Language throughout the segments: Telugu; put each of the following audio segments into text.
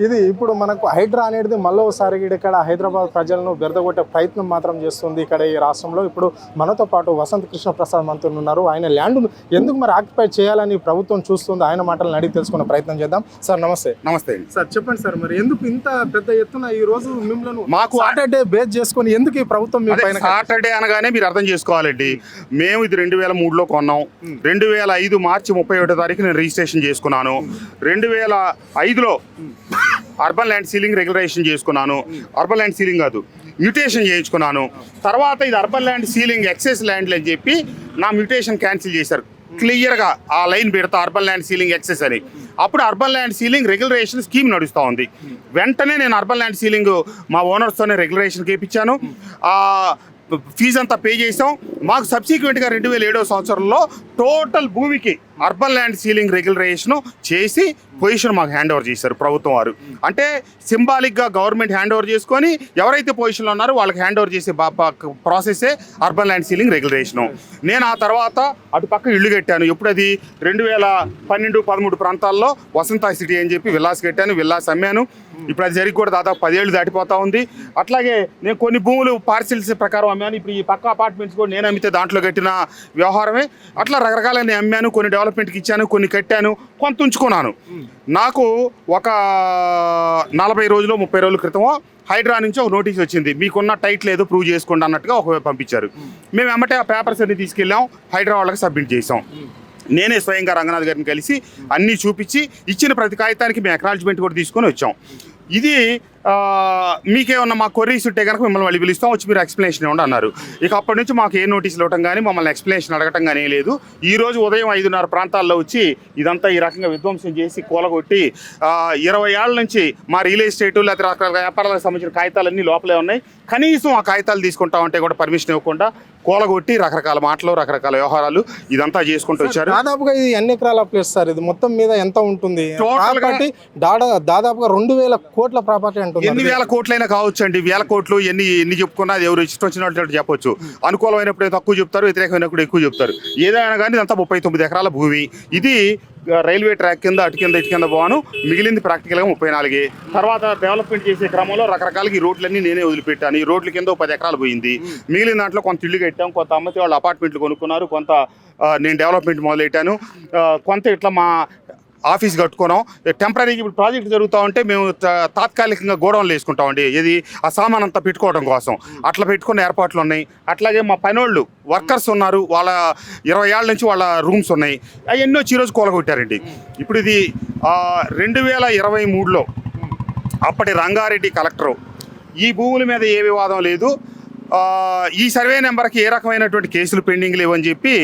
ఇది ఇప్పుడు మనకు హైడ్రా అనేది మళ్ళీ ఒకసారి ఇక్కడ హైదరాబాద్ ప్రజలను బెరదగొట్టే ప్రయత్నం మాత్రం చేస్తుంది ఇక్కడ ఈ రాష్ట్రంలో. ఇప్పుడు మనతో పాటు వసంత్ కృష్ణ ప్రసాద్ మంత్రులు ఉన్నారు. ఆయన ల్యాండ్ ఎందుకు మరి ఆక్యుపై చేయాలని ప్రభుత్వం చూస్తుంది, ఆయన మాటలను అడిగి తెలుసుకునే ప్రయత్నం చేద్దాం. సార్ నమస్తే. నమస్తే సార్ చెప్పండి సార్, మరి ఎందుకు ఇంత పెద్ద ఎత్తున ఈ రోజు మిమ్మల్ని మాకు సాటర్డే బేస్ చేసుకొని ఎందుకు ఈ ప్రభుత్వం మీ పైన? సాటర్డే అనగానే మీరు అర్థం చేసుకోవాలండి, మేము ఇది 2003లో కొన్నాం. 2005 మార్చి 31వ తారీఖు నేను రిజిస్ట్రేషన్ చేసుకున్నాను. 2005లో అర్బన్ ల్యాండ్ సీలింగ్ రెగ్యులరేషన్ చేసుకున్నాను. అర్బన్ ల్యాండ్ సీలింగ్ కాదు, మ్యూటేషన్ చేయించుకున్నాను. తర్వాత ఇది అర్బన్ ల్యాండ్ సీలింగ్ ఎక్సెస్ ల్యాండ్లు అని చెప్పి నా మ్యూటేషన్ క్యాన్సిల్ చేశారు. క్లియర్గా ఆ లైన్ పెడతా అర్బన్ ల్యాండ్ సీలింగ్ ఎక్సెస్ అని. అప్పుడు అర్బన్ ల్యాండ్ సీలింగ్ రెగ్యులరేషన్ స్కీమ్ నడుస్తూ ఉంది. వెంటనే నేను అర్బన్ ల్యాండ్ సీలింగ్ మా ఓనర్స్తోనే రెగ్యులరేషన్ చేయించాను. ఫీజు అంతా పే చేసాం. మాకు సబ్సిక్వెంట్గా 2007వ సంవత్సరంలో టోటల్ భూమికి అర్బన్ ల్యాండ్ సీలింగ్ రెగ్యులరేషన్ చేసి పొజిషన్ మాకు హ్యాండ్ ఓవర్ చేశారు ప్రభుత్వం వారు. అంటే సింబాలిక్గా గవర్నమెంట్ హ్యాండ్ ఓవర్ చేసుకొని ఎవరైతే పొజిషన్లో ఉన్నారో వాళ్ళకి హ్యాండ్ ఓవర్ చేసే ప్రాసెసే అర్బన్ ల్యాండ్ సీలింగ్ రెగ్యులరేషను. నేను ఆ తర్వాత అటు పక్క ఇల్లు కట్టాను. ఎప్పుడు అది 2012-13 ప్రాంతాల్లో వసంత సిటీ అని చెప్పి విల్లాస్ కట్టాను. విల్లాస్ అమ్మాను. ఇప్పుడు అది జరిగి కూడా దాదాపు 10 ఏళ్ళు దాటిపోతా ఉంది. అట్లాగే నేను కొన్ని భూములు పార్సిల్స్ ప్రకారం అమ్మాను. ఇప్పుడు ఈ పక్క అపార్ట్మెంట్స్ కూడా నేను అమ్మితే దాంట్లో కట్టిన వ్యవహారమే. అట్లా రకరకాల నేను అమ్మాను. కొన్ని డెవలప్మెంట్కి ఇచ్చాను, కొన్ని కట్టాను, కొంత ఉంచుకున్నాను. నాకు ఒక 40 రోజులు 30 రోజుల క్రితం హైడ్రా నుంచి ఒక నోటీస్ వచ్చింది, మీకున్న టైటిల్ ఏదో ప్రూవ్ చేసుకోండి అన్నట్టుగా ఒక పంపించారు. మేము వెంబటే ఆ పేపర్స్ అన్ని తీసుకెళ్ళాం, హైడ్రా వాళ్ళకి సబ్మిట్ చేసాం. నేనే స్వయంగా రంగనాథ్ గారిని కలిసి అన్నీ చూపించి ఇచ్చిన ప్రతి కాగితానికి మేము అక్నాలజ్మెంట్ కూడా తీసుకొని వచ్చాం. ఇది మీకేమన్నా మా కొర్రీస్ ఉంటే కనుక మిమ్మల్ని మళ్ళీ పిలుస్తాం, వచ్చి మీరు ఎక్స్ప్లెనేషన్ ఇవ్వండి అన్నారు. ఇక అప్పటి నుంచి మాకు ఏ నోటీసులు ఇవ్వటం కానీ మమ్మల్ని ఎక్స్ప్లెనేషన్ అడగటం కానీ లేదు. ఈరోజు ఉదయం 5:30 ప్రాంతాల్లో వచ్చి ఇదంతా ఈ రకంగా విధ్వంసం చేసి కూలగొట్టి 20 ఏళ్ళ నుంచి మా రియల్ ఎస్టేటు లేకపోతే రకరకాల వ్యాపారాలకు సంబంధించిన కాగితాలన్నీ లోపలే ఉన్నాయి. కనీసం ఆ కాగితాలు తీసుకుంటామంటే కూడా పర్మిషన్ ఇవ్వకుండా కూలగొట్టి రకరకాల మాటలు, రకరకాల వ్యవహారాలు ఇదంతా చేసుకుంటూ వచ్చారు. దాదాపుగా ఇది ఎన్ని ఎకరాల ప్లేస్ సార్? ఇది మొత్తం మీద ఎంత ఉంటుంది? దాదాపుగా 2,000 కోట్ల ప్రాపర్టీ అంటుంది. ఎన్ని వేల కోట్లైనా కావచ్చు అండి. వేల కోట్లు ఎన్ని చెప్పుకున్నా అది ఎవరు ఇష్టం వచ్చినట్టు చెప్పొచ్చు. అనుకూలమైనప్పుడు తక్కువ చెప్తారు, వ్యతిరేకమైనప్పుడు ఎక్కువ చెప్తారు. ఏదైనా కానీ ఇదంతా 39 ఎకరాల భూమి. ఇది రైల్వే ట్రాక్ కింద అటు కింద ఇటు కింద పోను. మిగిలింది ప్రాక్టికల్గా 34. తర్వాత డెవలప్మెంట్ చేసే క్రమంలో రకరకాలుగా ఈ రోడ్లన్నీ నేనే వదిలిపెట్టాను. ఈ రోడ్ల కింద 10 ఎకరాలు పోయింది. మిగిలిన దాంట్లో కొంత ఇల్లు కట్టాం, కొంత అమ్మతి వాళ్ళు అపార్ట్మెంట్లు కొనుక్కున్నారు, కొంత నేను డెవలప్మెంట్ మొదలెట్టాను, కొంత ఇట్లా మా ఆఫీస్ కట్టుకున్నాం. టెంపరీగా ఇప్పుడు ప్రాజెక్ట్ జరుగుతూ ఉంటే మేము తాత్కాలికంగా గోడౌన్లు వేసుకుంటామండి. ఇది ఆ సామాన్ అంతా పెట్టుకోవడం కోసం అట్లా పెట్టుకున్న ఏర్పాట్లు ఉన్నాయి. అట్లాగే మా పనోళ్ళు వర్కర్స్ ఉన్నారు, వాళ్ళ 20 ఏళ్ళ నుంచి వాళ్ళ రూమ్స్ ఉన్నాయి. అవన్నీ వచ్చి ఈరోజు కూలగొట్టారండి. ఇప్పుడు ఇది 2023లో అప్పటి రంగారెడ్డి కలెక్టరు ఈ భూముల మీద ఏ వివాదం లేదు, ఈ సర్వే నెంబర్కి ఏ రకమైనటువంటి కేసులు పెండింగ్ లేవని చెప్పి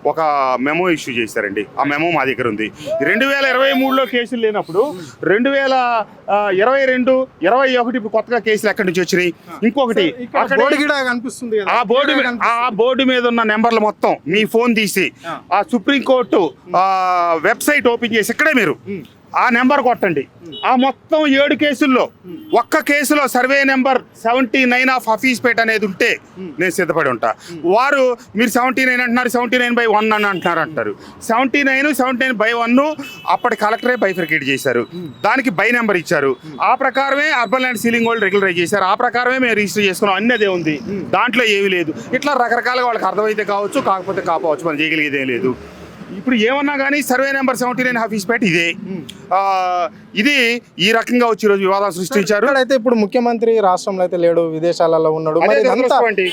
ఒక మెమో ఇష్యూ చేశారండి. ఆ మెమో మా దగ్గర ఉంది. 2023లో కేసులు లేనప్పుడు 2022, 21 ఇప్పుడు కొత్తగా కేసులు ఎక్కడి నుంచి వచ్చినాయి? ఇంకొకటి ఆ బోర్డు మీద ఉన్న నెంబర్లు మొత్తం మీ ఫోన్ తీసి ఆ సుప్రీంకోర్టు వెబ్సైట్ ఓపెన్ చేసి ఇక్కడే మీరు ఆ నెంబర్ కొట్టండి. ఆ మొత్తం 7 కేసుల్లో ఒక్క కేసులో సర్వే నెంబర్ 79 ఆఫ్ హఫీజ్పేట్ అనేది ఉంటే నేను సిద్ధపడి ఉంటా. వారు మీరు 79 అంటున్నారు, 79/1 అని అంటారు. 79/1 అప్పటి కలెక్టరే బైఫర్కేట్ చేశారు. దానికి బై నెంబర్ ఇచ్చారు. ఆ ప్రకారమే అర్బన్ ల్యాండ్ సీలింగ్ వాళ్ళు రెగ్యులరైజ్ చేశారు. ఆ ప్రకారమే మేము రిజిస్టర్ చేసుకున్నాం. అన్నీ అదే ఉంది, దాంట్లో ఏమీ లేదు. ఇట్లా రకరకాలుగా వాళ్ళకి అర్థమైతే కావచ్చు, కాకపోతే కావచ్చు, మనం చేయగలిగేదేం లేదు. ఇప్పుడు ఏమన్నా కానీ సర్వే నెంబర్ 79 హఫీజ్పేట్ ఇదే. ఇది ఈ రకంగా వచ్చి ఈరోజు వివాదాలు సృష్టించారు. అయితే ఇప్పుడు ముఖ్యమంత్రి రాష్ట్రంలో అయితే లేడు, విదేశాలలో ఉన్నాడు.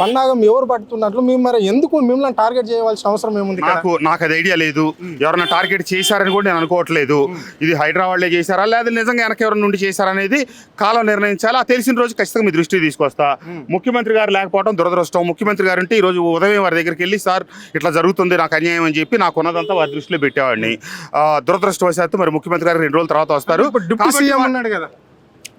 పన్నాగం ఎవరు పడుతున్నట్లు మరి ఎందుకు మిమ్మల్ని టార్గెట్ చేయవలసిన అవసరం ఏముంది? నాకు అది ఐడియా లేదు. ఎవరైనా టార్గెట్ చేశారని కూడా నేను అనుకోవట్లేదు. ఇది హైదరాబాద్లో చేశారా లేదా నిజంగా వెనక ఎవరైనా నుండి చేశారనేది కాలం నిర్ణయించాలి. ఆ తెలిసిన రోజు ఖచ్చితంగా మీ దృష్టికి తీసుకొస్తా. ముఖ్యమంత్రి గారు లేకపోవడం దురదృష్టం. ముఖ్యమంత్రి గారు అంటే ఈరోజు ఉదయం వారి దగ్గరికి వెళ్ళి సార్ ఇట్లా జరుగుతుంది, నాకు అన్యాయం అని చెప్పి నాకు ఉన్నదంతా వారి దృష్టిలో పెట్టేవాడిని. దురదృష్టవశాత్తు మరి ముఖ్యమంత్రి గారు 2 రోజుల తర్వాత వస్తారు.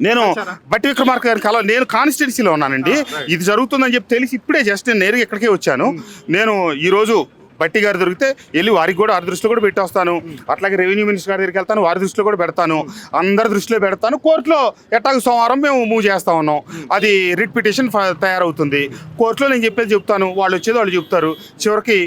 నేను బట్టి విక్రమార్క గారి నేను కాన్స్టిట్యున్సీలో ఉన్నానండి. ఇది జరుగుతుందని చెప్పి తెలిసి ఇప్పుడే జస్ట్ నేను నేరుగా ఇక్కడికే వచ్చాను. నేను ఈరోజు బట్టి గారు దొరికితే వెళ్ళి వారికి కూడా వారి దృష్టిలో కూడా పెట్టేస్తాను. అట్లాగే రెవెన్యూ మినిస్టర్ గారి దగ్గరికి వెళ్తాను, వారి దృష్టిలో కూడా పెడతాను, అందరి దృష్టిలో పెడతాను. కోర్టులో ఎట్టాగ సోమవారం మేము మూవ్ చేస్తా ఉన్నాం. అది రిట్ పిటిషన్ తయారవుతుంది. కోర్టులో నేను చెప్తాను, వాళ్ళు వచ్చేది వాళ్ళు చెప్తారు. చివరికి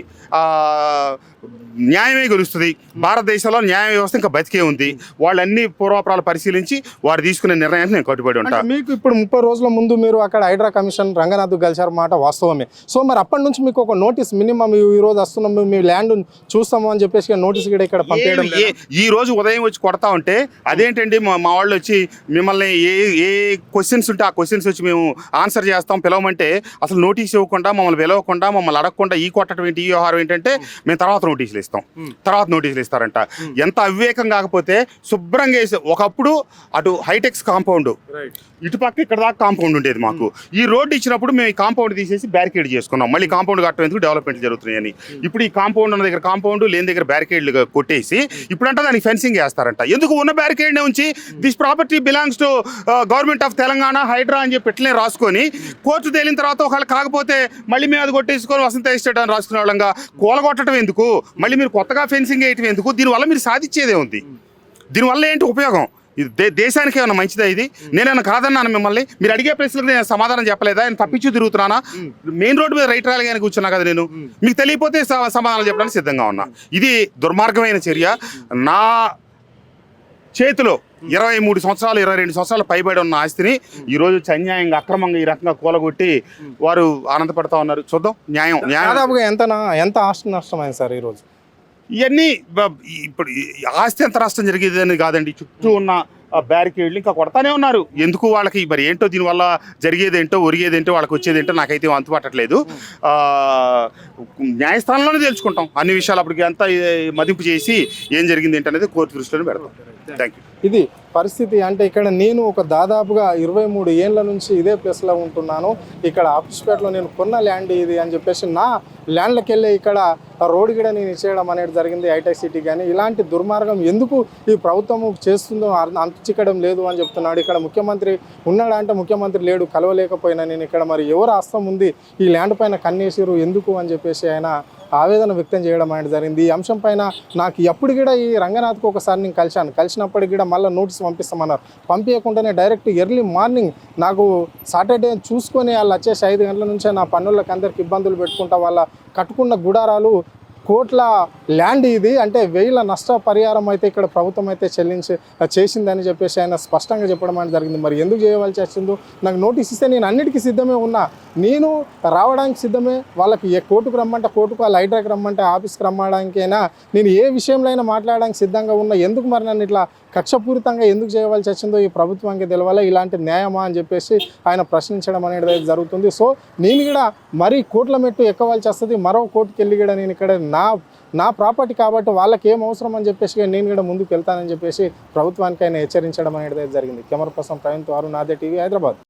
న్యాయమే గెలుస్తుంది. భారతదేశంలో న్యాయ వ్యవస్థ ఇంకా బతికే ఉంది. వాళ్ళన్ని పూర్వాపరాలు పరిశీలించి వారు తీసుకునే నిర్ణయానికి నేను కట్టుబడి ఉంటాను. అంటే మీకు ఇప్పుడు 30 రోజుల ముందు మీరు అక్కడ హైడ్రా కమిషన్ రంగనాథ్ కలిసారు మాట వాస్తవమే. సో మరి అప్పటి నుంచి మీకు ఒక నోటీస్ మినిమం ఈ రోజు వస్తున్నాము మీ ల్యాండ్ చూస్తాము అని చెప్పేసి నోటీస్ కూడా ఇక్కడ పంపేయడం లేదా? ఈ రోజు ఉదయం వచ్చి కొడతా ఉంటే అదేంటండి మా వాళ్ళు వచ్చి మిమ్మల్ని ఏ క్వశ్చన్స్ ఉంటే ఆ క్వశ్చన్స్ వచ్చి మేము ఆన్సర్ చేస్తాం పిలవమంటే అసలు నోటీస్ ఇవ్వకుండా మమ్మల్ని పిలవకుండా మమ్మల్ని అడగకుండా ఈ కొట్టడం ఏంటి ఈ వ్యవహారం ఏంటంటే మేము తర్వాత నోటీసులు ఇస్తాం, తర్వాత నోటీసులు ఇస్తారంట. ఎంత అవివేకం కాకపోతే శుభ్రంగా వేసి ఒకప్పుడు అటు హైటెక్స్ కాంపౌండ్ ఇటు పక్క ఇక్కడ దాకా కాంపౌండ్ ఉండేది మాకు. ఈ రోడ్డు ఇచ్చినప్పుడు మేము ఈ కాంపౌండ్ తీసేసి బ్యారికేడ్ చేసుకున్నాం. మళ్ళీ కాంపౌండ్ కట్టడం ఎందుకు డెవలప్మెంట్ జరుగుతున్నాయని ఇప్పుడు ఈ కాంపౌండ్ ఉన్న దగ్గర కాంపౌండ్ లేని దగ్గర బ్యారికేడ్లు కొట్టేసి ఇప్పుడంటే దానికి ఫెన్సింగ్ వేస్తారంట. ఎందుకు ఉన్న బ్యారికేడ్నే ఉంచి this property belongs to government of Telangana HYDRAA అని చెప్పి ఇట్లనే రాసుకొని కోర్టు తేలిన తర్వాత ఒకవేళ కాకపోతే మళ్ళీ మేము అది కొట్టేసుకొని వసంత ఎస్టేట్ అని రాసుకునే వాళ్ళంగా కూలగొట్టడం ఎందుకు, మళ్ళీ మీరు కొత్తగా ఫెన్సింగ్ వేయటం ఎందుకు? దీనివల్ల మీరు సాధించేదే ఉంది. దీనివల్ల ఏంటి ఉపయోగం? ఇది దేశానికి ఏమైనా మంచిదా? ఇది నేనేమైనా కాదన్నాను మిమ్మల్ని? మీరు అడిగే ప్రశ్నలకు నేను సమాధానం చెప్పలేదా? నేను తప్పించు తిరుగుతున్నానా? మెయిన్ రోడ్డు మీద రైట్ రాయలుగానే కూర్చున్నా కదా నేను. మీకు తెలియకపోతే సమాధానం చెప్పడానికి సిద్ధంగా ఉన్నా. ఇది దుర్మార్గమైన చర్య. నా చేతిలో 23 సంవత్సరాలు 22 సంవత్సరాలు పైబడి ఉన్న ఆస్తిని ఈరోజు అన్యాయంగా అక్రమంగా ఈ రకంగా కూలగొట్టి వారు ఆనందపడతా ఉన్నారు. చూద్దాం న్యాయం. దాదాపుగా ఎంత ఆస్తి నష్టమైంది సార్ ఈరోజు? ఇవన్నీ ఇప్పుడు ఆస్తి ఎంత నష్టం జరిగేదని కాదండి, చుట్టూ ఉన్న బ్యారికేడ్లు ఇంకా కొడతానే ఉన్నారు. ఎందుకు వాళ్ళకి మరి ఏంటో దీనివల్ల జరిగేదేంటో ఒరిగేదేంటో వాళ్ళకి వచ్చేదేంటో నాకైతే అంతుపట్టట్లేదు. న్యాయస్థానంలోనే తెలుసుకుంటాం అన్ని విషయాలు. అప్పటికి అంతా మదింపు చేసి ఏం జరిగింది ఏంటనేది కోర్టు దృష్టిలోనే పెడతాం. Thank you. ఇది పరిస్థితి. అంటే ఇక్కడ నేను ఒక దాదాపుగా 23 ఏళ్ళ నుంచి ఇదే ప్లేస్లో ఉంటున్నాను. ఇక్కడ ఆఫీస్పేటలో నేను కొన్న ల్యాండ్ ఇది అని చెప్పేసి నా ల్యాండ్లకు వెళ్ళి ఇక్కడ రోడ్ కూడా నేను ఇచ్చేయడం అనేది జరిగింది హైటెక్ సిటీ. కానీ ఇలాంటి దుర్మార్గం ఎందుకు ఈ ప్రభుత్వం చేస్తుందో అంతుచిక్కడం లేదు అని చెప్తున్నాడు. ఇక్కడ ముఖ్యమంత్రి ఉన్నాడా అంటే ముఖ్యమంత్రి లేడు, కలవలేకపోయినా నేను ఇక్కడ మరి ఎవరు హస్తం ఉంది ఈ ల్యాండ్ పైన కన్నేసిరు ఎందుకు అని చెప్పేసి ఆయన ఆవేదన వ్యక్తం చేయడం అనేది జరిగింది. ఈ అంశం పైన నాకు ఎప్పుడు కూడా ఈ రంగనాథ్కు ఒకసారి నేను కలిసినప్పటికి కూడా మళ్ళీ నోటీస్ పంపిస్తామన్నారు. పంపించకుండానే డైరెక్ట్ ఎర్లీ మార్నింగ్ నాకు సాటర్డే చూసుకొని వాళ్ళు వచ్చేసి 5 గంటల నుంచే నా పన్నులకు అందరికి ఇబ్బందులు పెట్టుకుంటా వాళ్ళ కట్టుకున్న గుడారాలు కోట్ల ల్యాండ్ ఇది అంటే 1000 నష్టపరిహారం అయితే ఇక్కడ ప్రభుత్వం అయితే చేసిందని చెప్పేసి ఆయన స్పష్టంగా చెప్పడం అనేది జరిగింది. మరి ఎందుకు చేయవలసి వచ్చిందో నాకు నోటీస్ ఇస్తే నేను అన్నిటికీ సిద్ధమే ఉన్నా, నేను రావడానికి సిద్ధమే. వాళ్ళకి కోర్టుకు రమ్మంటే కోర్టుకు, వాళ్ళ హైడ్రాకి రమ్మంటే ఆఫీస్కి రమ్మడానికైనా నేను ఏ విషయంలో అయినా మాట్లాడడానికి సిద్ధంగా ఉన్నా. ఎందుకు మరి నన్ను ఇట్లా కక్షపూరితంగా ఎందుకు చేయవలసి వచ్చిందో ఈ ప్రభుత్వానికి తెలవాలి. ఇలాంటి న్యాయమా అని చెప్పేసి ఆయన ప్రశ్నించడం అనేది జరుగుతుంది. సో నేను కూడా మరీ కోర్టుల మెట్టు ఎక్కవలసి వస్తుంది. మరో కోర్టుకి వెళ్ళి కూడా నేను ఇక్కడ నా ప్రాపర్టీ కాబట్టి వాళ్ళకి ఏం అవసరం అని చెప్పేసి నేను కూడా ముందుకు వెళ్తానని చెప్పేసి ప్రభుత్వానికి ఆయన హెచ్చరించడం అనేది జరిగింది. కెమెరా పర్సన్ ప్రవీణ్ తో అరుణ్, ఆదే టీవీ, హైదరాబాద్.